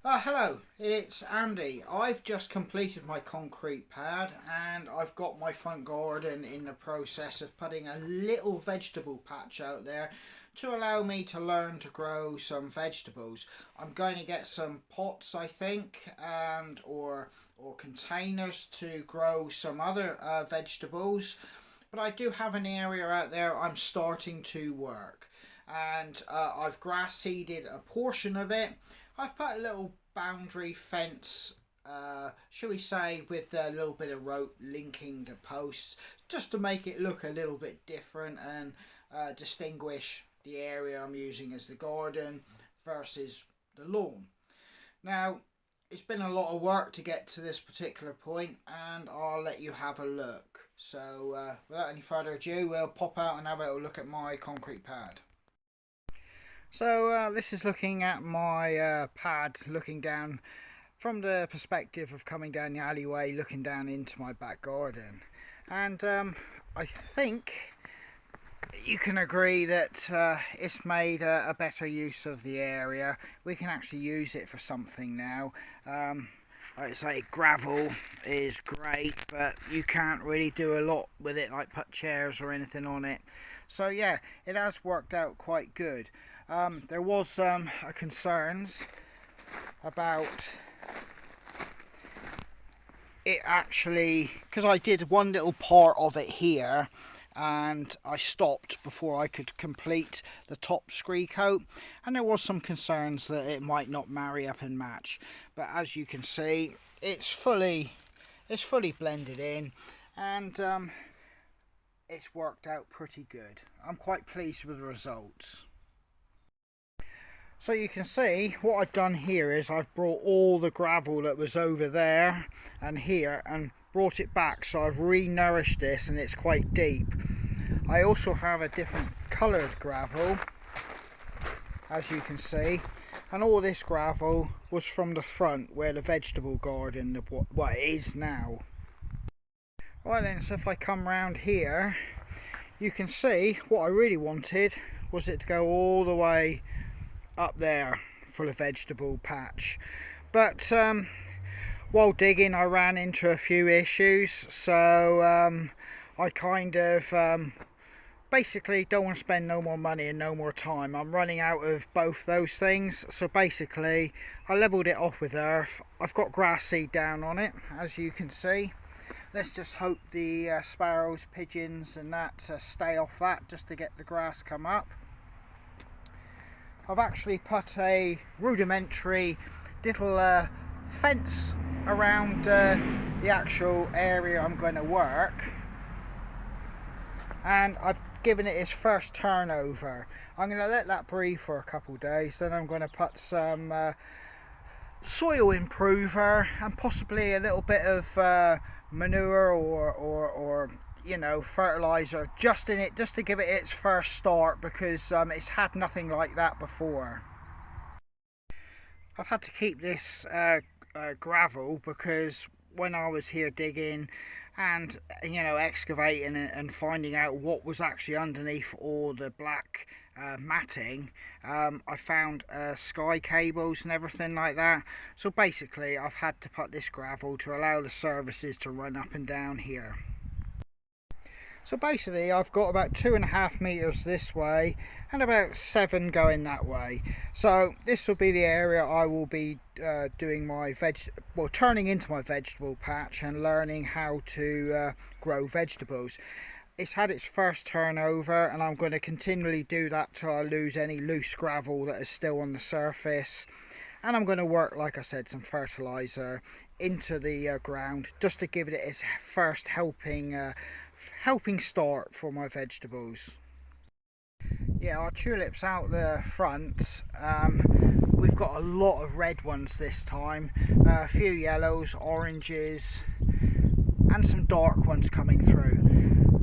Hello, it's Andy. I've just completed my concrete pad and I've got my front garden in the process of putting a little vegetable patch out there to allow me to learn to grow some vegetables. I'm going to get some pots, I think, and or containers to grow some other vegetables. But I do have an area out there I'm starting to work, and I've grass seeded a portion of it. I've put a little boundary fence, shall we say, with a little bit of rope linking the posts, just to make it look a little bit different and distinguish the area I'm using as the garden versus the lawn. Now, it's been a lot of work to get to this particular point, and I'll let you have a look. So, without any further ado, we'll pop out and have a little look at my concrete pad. So this is looking at my pad, looking down from the perspective of coming down the alleyway, looking down into my back garden. And I think you can agree that it's made a better use of the area. We can actually use it for something now. Like I say, gravel is great, but you can't really do a lot with it, like put chairs or anything on it. So yeah, it has worked out quite good. There was some concerns about it actually, because I did one little part of it here and I stopped before I could complete the top scree coat, and there was some concerns that it might not marry up and match, but as you can see, it's fully blended in, and it's worked out pretty good. I'm quite pleased with the results. So you can see what I've done here is I've brought all the gravel that was over there and here and brought it back, so I've re-nourished this and it's quite deep. I also have a different coloured gravel, as you can see, and all this gravel was from the front where the vegetable garden, what it is now. Right then, so if I come round here, you can see what I really wanted was it to go all the way up there for the vegetable patch, but while digging I ran into a few issues, so I kind of basically don't want to spend no more money and no more time. I'm running out of both those things, so basically I leveled it off with earth. I've got grass seed down on it, as you can see. Let's just hope the sparrows, pigeons and that stay off that, just to get the grass come up. I've actually put a rudimentary little fence around the actual area I'm going to work, and I've given it its first turnover. I'm going to let that breathe for a couple of days, then I'm going to put some soil improver and possibly a little bit of manure or you know, fertilizer just in it, just to give it its first start, because it's had nothing like that before. I've had to keep this gravel because when I was here digging and, you know, excavating and finding out what was actually underneath all the black matting, I found sky cables and everything like that. So basically I've had to put this gravel to allow the services to run up and down here. So basically I've got about 2.5 meters this way and about 7 going that way. So this will be the area I will be doing my turning into my vegetable patch and learning how to grow vegetables. It's had its first turnover and I'm going to continually do that till I lose any loose gravel that is still on the surface. And I'm going to work, like I said, some fertilizer into the ground just to give it its first helping start for my vegetables. Yeah, our tulips out the front, we've got a lot of red ones this time, a few yellows, oranges and some dark ones coming through.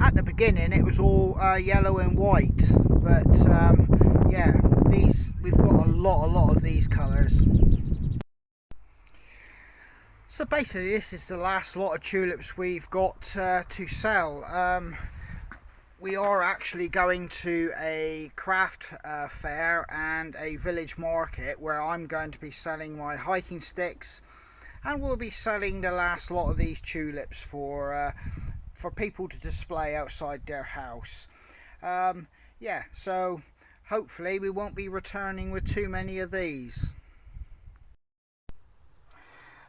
At the beginning it was all yellow and white, but yeah, we've got a lot of these colours. So basically this is the last lot of tulips we've got to sell. we are actually going to a craft fair and a village market where I'm going to be selling my hiking sticks, and we'll be selling the last lot of these tulips for people to display outside their house. Yeah, so hopefully we won't be returning with too many of these.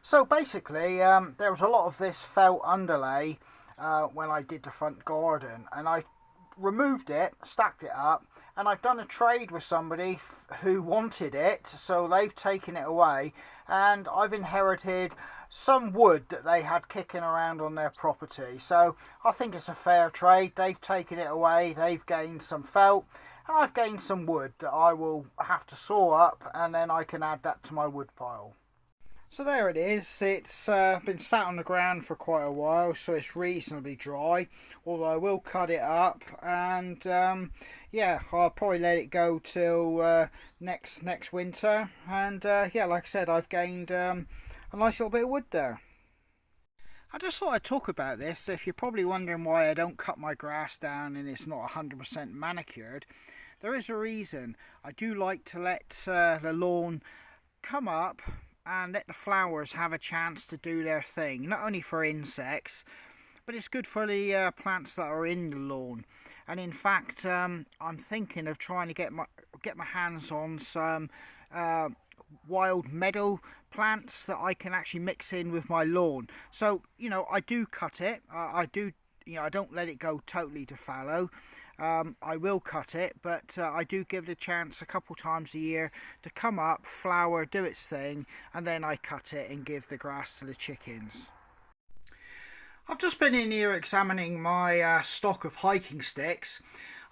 So basically, there was a lot of this felt underlay when I did the front garden, and I removed it, stacked it up, and I've done a trade with somebody who wanted it, so they've taken it away, and I've inherited some wood that they had kicking around on their property. So I think it's a fair trade. They've taken it away, they've gained some felt, and I've gained some wood that I will have to saw up, and then I can add that to my wood pile. So there it is. It's been sat on the ground for quite a while, so it's reasonably dry, although I will cut it up, and yeah, I'll probably let it go till next winter, and yeah, like I said, I've gained a nice little bit of wood there. I just thought I'd talk about this. If you're probably wondering why I don't cut my grass down and it's not 100% manicured, there is a reason. I do like to let the lawn come up and let the flowers have a chance to do their thing, not only for insects, but it's good for the plants that are in the lawn. And in fact, I'm thinking of trying to get my hands on some wild meadow plants that I can actually mix in with my lawn. So, you know, I do cut it. I do, you know, I don't let it go totally to fallow. I will cut it, but I do give it a chance a couple times a year to come up, flower, do its thing, and then I cut it and give the grass to the chickens. I've just been in here examining my stock of hiking sticks.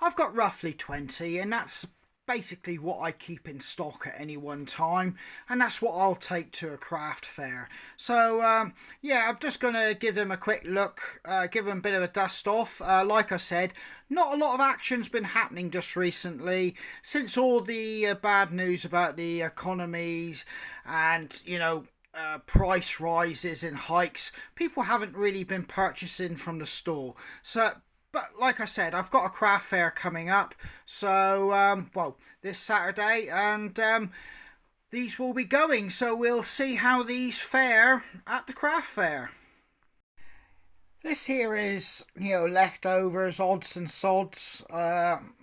I've got roughly 20, and that's basically what I keep in stock at any one time, and that's what I'll take to a craft fair. So yeah, I'm just going to give them a quick look, give them a bit of a dust off. Like I said, not a lot of action's been happening just recently since all the bad news about the economies and, you know, price rises and hikes. People haven't really been purchasing from the store. So but like I said, I've got a craft fair coming up, so well, this Saturday, and these will be going, so we'll see how these fare at the craft fair. This here is, you know, leftovers, odds and sods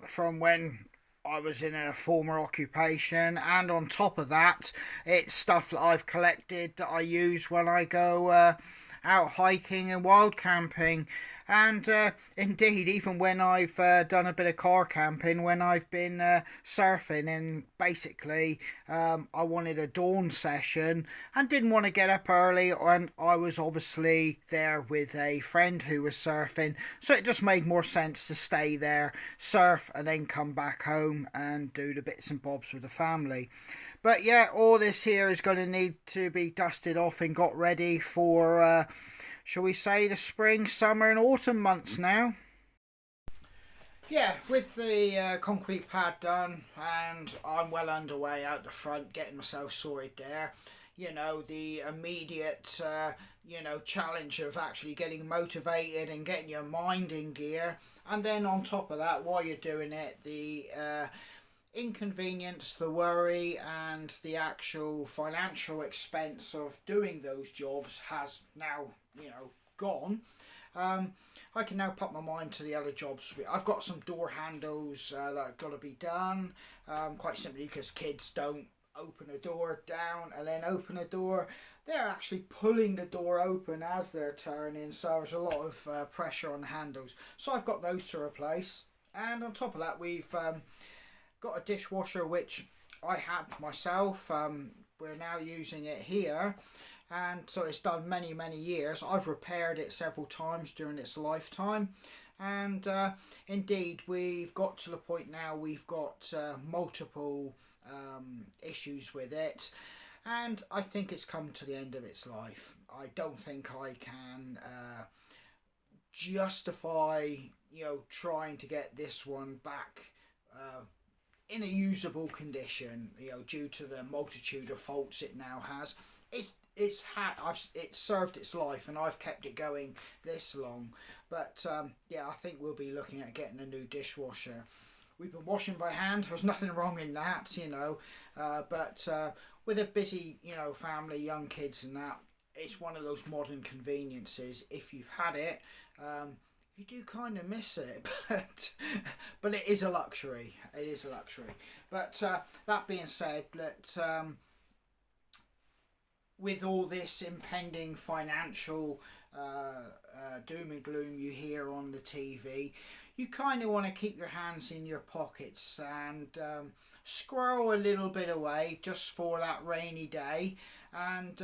from when I was in a former occupation, and on top of that, it's stuff that I've collected that I use when I go out hiking and wild camping. And indeed, even when I've done a bit of car camping, when I've been surfing, and basically I wanted a dawn session and didn't want to get up early, and I was obviously there with a friend who was surfing, so it just made more sense to stay there, surf, and then come back home and do the bits and bobs with the family. But yeah, all this here is going to need to be dusted off and got ready for shall we say, the spring, summer and autumn months now. Yeah, with the concrete pad done, and I'm well underway out the front, getting myself sorted there. You know, the immediate, you know, challenge of actually getting motivated and getting your mind in gear. And then on top of that, while you're doing it, the inconvenience, the worry, and the actual financial expense of doing those jobs has now, you know, gone. I can now put my mind to the other jobs. I've got some door handles that have got to be done, quite simply because kids don't open a door down and then open a door. They're actually pulling the door open as they're turning, so there's a lot of pressure on the handles. So I've got those to replace. And on top of that, we've got a dishwasher which I had myself. We're now using it here, and so it's done many years. I've repaired it several times during its lifetime, and indeed we've got to the point now we've got multiple issues with it, and I think it's come to the end of its life. I don't think I can justify, you know, trying to get this one back in a usable condition, you know, due to the multitude of faults it now has. it's served its life, and I've kept it going this long. But yeah, I think we'll be looking at getting a new dishwasher. We've been washing by hand. There's nothing wrong in that, you know. But with a busy, you know, family, young kids and that, it's one of those modern conveniences. If you've had it, you do kind of miss it, but it is a luxury. It is a luxury. But that being said, that with all this impending financial doom and gloom you hear on the TV, you kind of want to keep your hands in your pockets and squirrel a little bit away just for that rainy day, and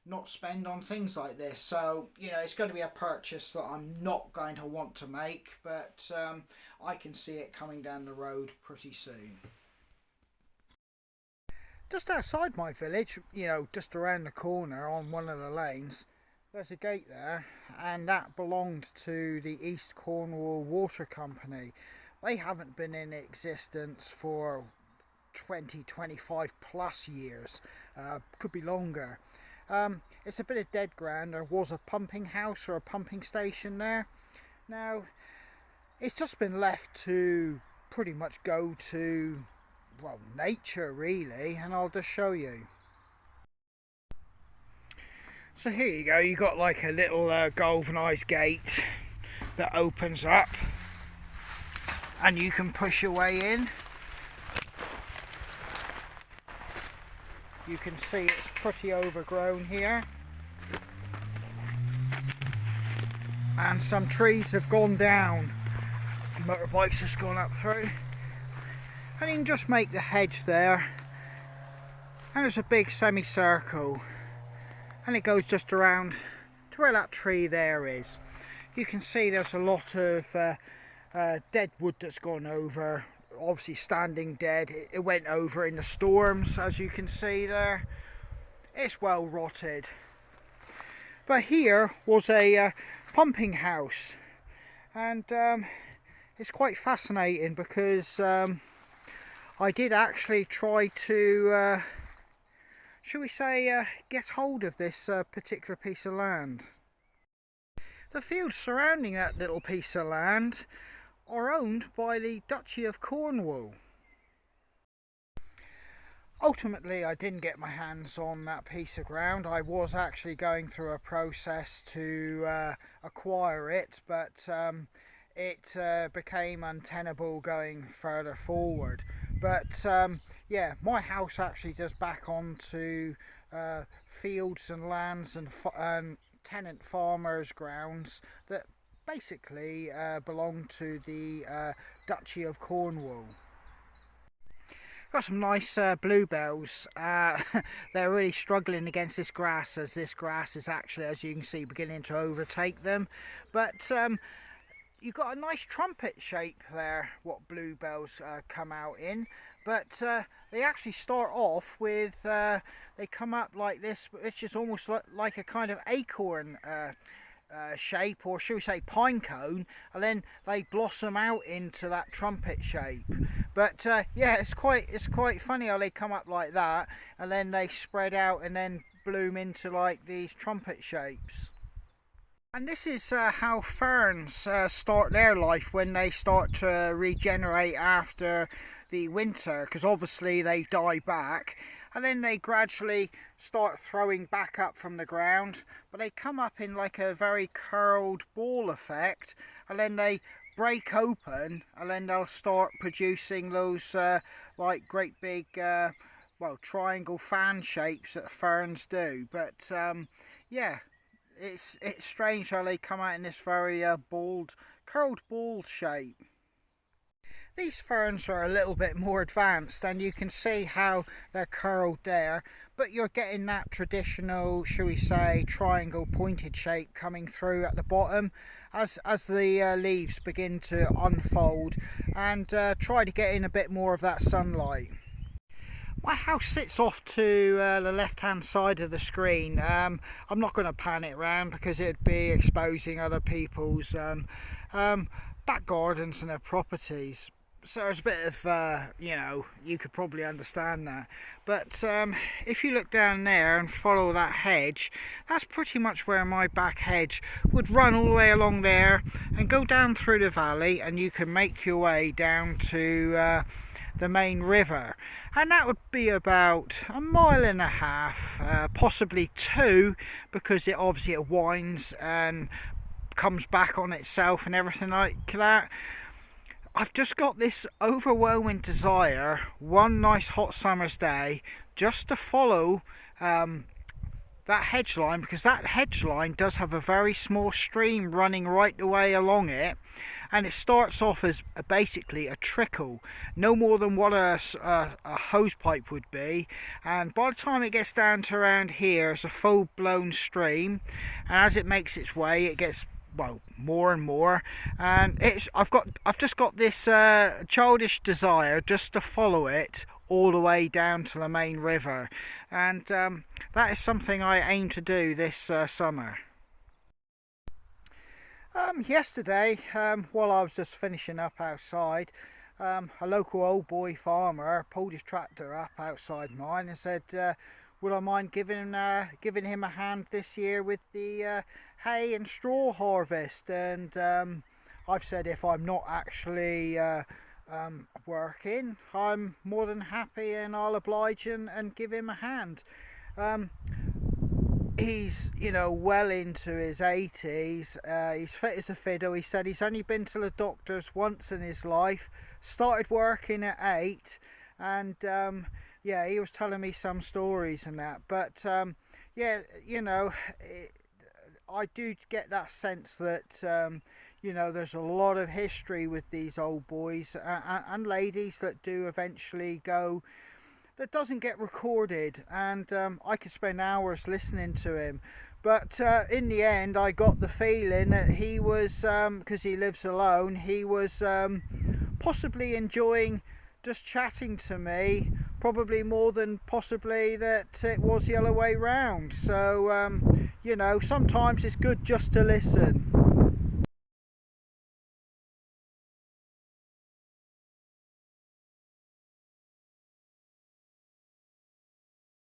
not spend on things like this. So, you know, it's going to be a purchase that I'm not going to want to make, but I can see it coming down the road pretty soon. Just outside my village, you know, just around the corner on one of the lanes, there's a gate there, and that belonged to the East Cornwall Water Company. They haven't been in existence for 20-25 plus years, could be longer. It's a bit of dead ground. There was a pumping house or a pumping station there. Now it's just been left to pretty much go to, well, nature really, and I'll just show you. So here you go, you got like a little galvanised gate that opens up and you can push your way in. You can see it's pretty overgrown here, and some trees have gone down. Motorbikes just gone up through, and you can just make the hedge there, and there's a big semicircle, and it goes just around to where that tree there is. You can see there's a lot of dead wood that's gone over, obviously standing dead. It went over in the storms, as you can see there. It's well rotted. But here was a pumping house, and it's quite fascinating because I did actually try to shall we say get hold of this particular piece of land. The fields surrounding that little piece of land are owned by the Duchy of Cornwall. Ultimately, I didn't get my hands on that piece of ground. I was actually going through a process to acquire it, but it became untenable going further forward. But yeah, my house actually does back onto fields and lands and tenant farmers' grounds that basically belong to the Duchy of Cornwall. Got some nice bluebells. They're really struggling against this grass, as this grass is actually, as you can see, beginning to overtake them. But you've got a nice trumpet shape there, what bluebells come out in. But they actually start off with, they come up like this, which is almost like a kind of acorn shape, or should we say pine cone, and then they blossom out into that trumpet shape. But yeah, it's quite funny how they come up like that, and then they spread out and then bloom into like these trumpet shapes. And this is how ferns start their life when they start to regenerate after the winter, because obviously they die back, and then they gradually start throwing back up from the ground, but they come up in like a very curled ball effect, and then they break open, and then they'll start producing those like great big well, triangle fan shapes that ferns do. But yeah, it's strange how they come out in this very curled ball shape. These ferns are a little bit more advanced, and you can see how they're curled there, but you're getting that traditional, shall we say, triangle pointed shape coming through at the bottom as the leaves begin to unfold and try to get in a bit more of that sunlight. My house sits off to the left hand side of the screen. I'm not going to pan it around because it'd be exposing other people's back gardens and their properties. So there's a bit of, you know, you could probably understand that. But if you look down there and follow that hedge, that's pretty much where my back hedge would run all the way along there and go down through the valley, and you can make your way down to the main river. And that would be about 1.5 miles, possibly 2, because it obviously it winds and comes back on itself and everything like that. I've just got this overwhelming desire one nice hot summer's day just to follow that hedge line, because that hedge line does have a very small stream running right the way along it, and it starts off as basically a trickle, no more than what a hose pipe would be, and by the time it gets down to around here it's a full-blown stream, and as it makes its way it gets, well, more and more, and I've just got this childish desire just to follow it all the way down to the main river, and that is something I aim to do this summer. Yesterday, while I was just finishing up outside, a local old boy farmer pulled his tractor up outside mine and said, would I mind giving him a hand this year with the hay and straw harvest? And I've said if I'm not actually working, I'm more than happy, and I'll oblige and give him a hand. He's, you know, well into his 80s. He's fit as a fiddle. He said he's only been to the doctors once in his life. Started working at 8, and yeah, he was telling me some stories and that. But yeah, you know, I do get that sense that you know, there's a lot of history with these old boys and ladies that do eventually go, that doesn't get recorded, and I could spend hours listening to him. But in the end, I got the feeling that he was, because he lives alone, he was possibly enjoying just chatting to me, probably more than possibly that it was the other way round. So, you know, sometimes it's good just to listen.